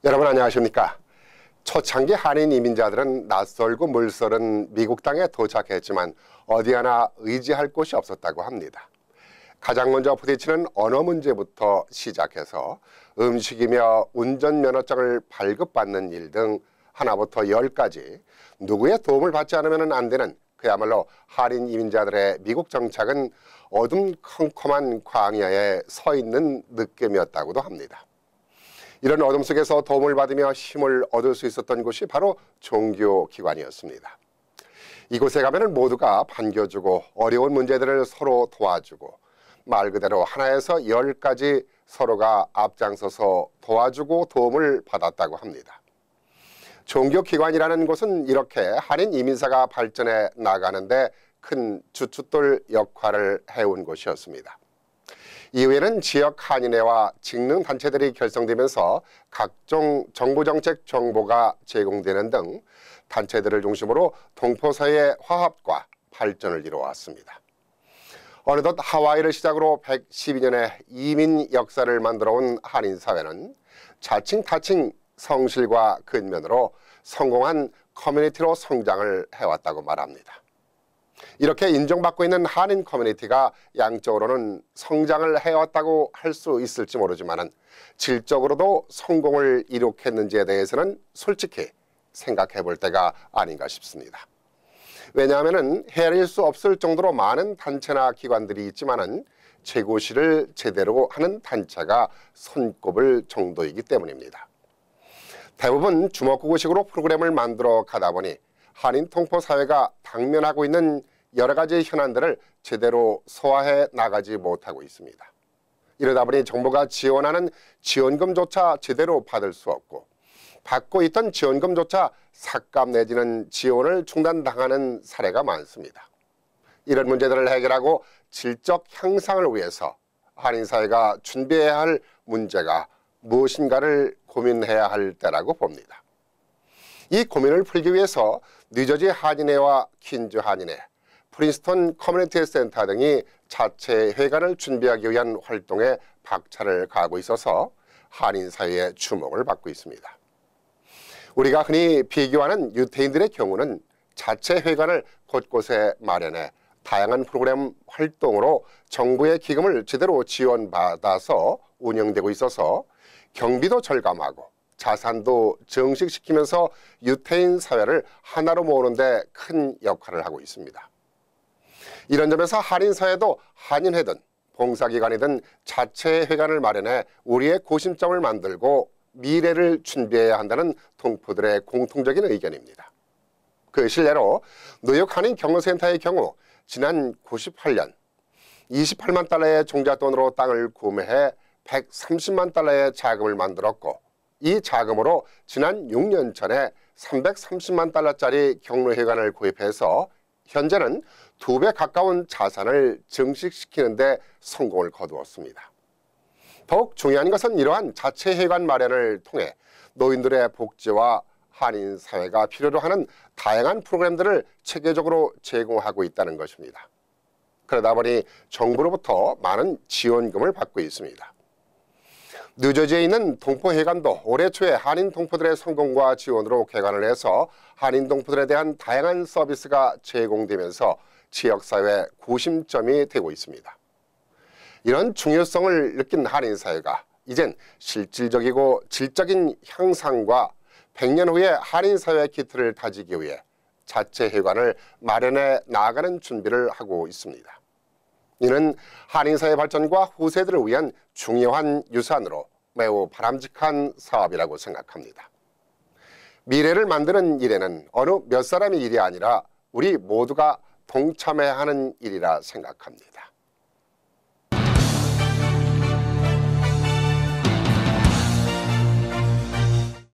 여러분 안녕하십니까? 초창기 한인 이민자들은 낯설고 물설은 미국 땅에 도착했지만 어디 하나 의지할 곳이 없었다고 합니다. 가장 먼저 부딪히는 언어 문제부터 시작해서 음식이며 운전면허증을 발급받는 일 등 하나부터 열까지 누구의 도움을 받지 않으면 안 되는 그야말로 한인 이민자들의 미국 정착은 어둠컴컴한 광야에 서 있는 느낌이었다고도 합니다. 이런 어둠 속에서 도움을 받으며 힘을 얻을 수 있었던 곳이 바로 종교기관이었습니다. 이곳에 가면 모두가 반겨주고 어려운 문제들을 서로 도와주고 말 그대로 하나에서 10까지 서로가 앞장서서 도와주고 도움을 받았다고 합니다. 종교기관이라는 곳은 이렇게 한인 이민사가 발전해 나가는데 큰 주춧돌 역할을 해온 곳이었습니다. 이후에는 지역 한인회와 직능단체들이 결성되면서 각종 정부정책 정보가 제공되는 등 단체들을 중심으로 동포사회의 화합과 발전을 이루어왔습니다. 어느덧 하와이를 시작으로 112년의 이민 역사를 만들어온 한인사회는 자칭 타칭 성실과 근면으로 성공한 커뮤니티로 성장을 해왔다고 말합니다. 이렇게 인정받고 있는 한인 커뮤니티가 양적으로는 성장을 해왔다고 할 수 있을지 모르지만 질적으로도 성공을 이룩했는지에 대해서는 솔직히 생각해 볼 때가 아닌가 싶습니다. 왜냐하면 헤아릴 수 없을 정도로 많은 단체나 기관들이 있지만 재고시를 제대로 하는 단체가 손꼽을 정도이기 때문입니다. 대부분 주먹구구식으로 프로그램을 만들어 가다 보니 한인 통포 사회가 당면하고 있는 여러 가지 현안들을 제대로 소화해 나가지 못하고 있습니다. 이러다 보니 정부가 지원하는 지원금조차 제대로 받을 수 없고 받고 있던 지원금조차 삭감 내지는 지원을 중단당하는 사례가 많습니다. 이런 문제들을 해결하고 질적 향상을 위해서 한인사회가 준비해야 할 문제가 무엇인가를 고민해야 할 때라고 봅니다. 이 고민을 풀기 위해서 뉴저지 한인회와 퀸즈 한인회, 프린스턴 커뮤니티 센터 등이 자체 회관을 준비하기 위한 활동에 박차를 가하고 있어서 한인사회의 주목을 받고 있습니다. 우리가 흔히 비교하는 유태인들의 경우는 자체 회관을 곳곳에 마련해 다양한 프로그램 활동으로 정부의 기금을 제대로 지원받아서 운영되고 있어서 경비도 절감하고 자산도 증식시키면서 유태인 사회를 하나로 모으는 데 큰 역할을 하고 있습니다. 이런 점에서 한인사회도 한인회든 봉사기관이든 자체 회관을 마련해 우리의 고심점을 만들고 미래를 준비해야 한다는 동포들의 공통적인 의견입니다. 그 실례로 뉴욕 한인 경로센터의 경우 지난 98년 28만 달러의 종잣돈으로 땅을 구매해 130만 달러의 자금을 만들었고 이 자금으로 지난 6년 전에 330만 달러짜리 경로회관을 구입해서 현재는 2배 가까운 자산을 증식시키는 데 성공을 거두었습니다. 더욱 중요한 것은 이러한 자체 회관 마련을 통해 노인들의 복지와 한인 사회가 필요로 하는 다양한 프로그램들을 체계적으로 제공하고 있다는 것입니다. 그러다 보니 정부로부터 많은 지원금을 받고 있습니다. 뉴저지에 있는 동포회관도 올해 초에 한인 동포들의 성공과 지원으로 개관을 해서 한인 동포들에 대한 다양한 서비스가 제공되면서 지역사회 구심점이 되고 있습니다. 이런 중요성을 느낀 한인사회가 이젠 실질적이고 질적인 향상과 100년 후에 한인사회 기틀을 다지기 위해 자체 회관을 마련해 나아가는 준비를 하고 있습니다. 이는 한인사회 발전과 후세들을 위한 중요한 유산으로 매우 바람직한 사업이라고 생각합니다. 미래를 만드는 일에는 어느 몇 사람의 일이 아니라 우리 모두가 동참해야 하는 일이라 생각합니다.